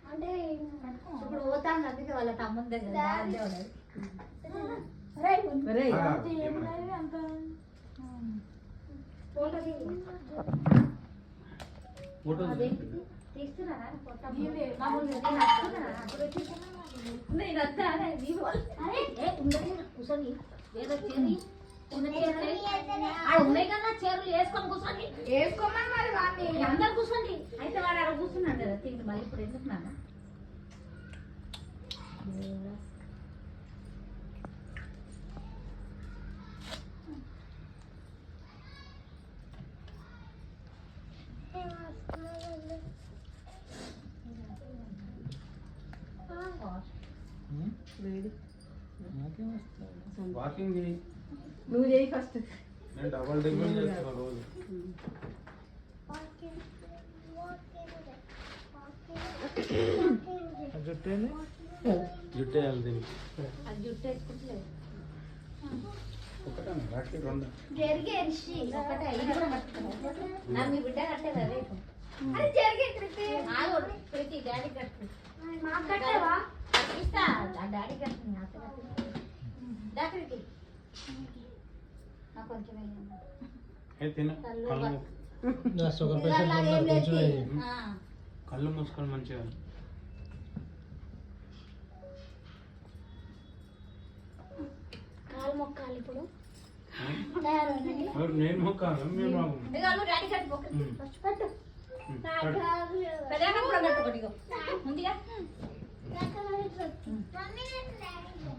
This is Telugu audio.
అంటే ఇప్పుడు పోతాను అందుకే వాళ్ళ తమ్ముని దగ్గర తీస్తున్నారా కూర్చొని ఏదో చేరి ఉన్నాయి కదా చీరలు వేసుకొని కూర్చోండి వేసుకోమని మరి వాడిని అందరు కూర్చోండి అయితే వాడు అక్కడ కూర్చున్నాడు కదా తిండి మరి ఇప్పుడు ఎందుకు నాన్న వాకింగ్ చేయి నువ్వు చేయి ఫస్ట్ నేను డబల్ డిగ్రీ చేస్తున్నా రోజు జుట్టు వేయాలి దీనికి జుట్టు వేసుకుంటలేదు ఒకటే రాత్రి రెండు జరిగే ఒకటే ఇది కూడా పట్టుకున్నా మీ బిడ్డ కట్టేదా రేపు ప్రతి డాడీ కట్టు మాకు కట్టేవా ఇస్తా డాడీ కట్టింది డాక్టర్కి నాకు కొంచెం కళ్ళు మూసుకొని మంచిగా కాలు మొక్కాలి ఇప్పుడు నేను మొక్కాను మీరు డాడీ కట్టు కట్టు పెద్ద కూడా కట్టు ముందుగా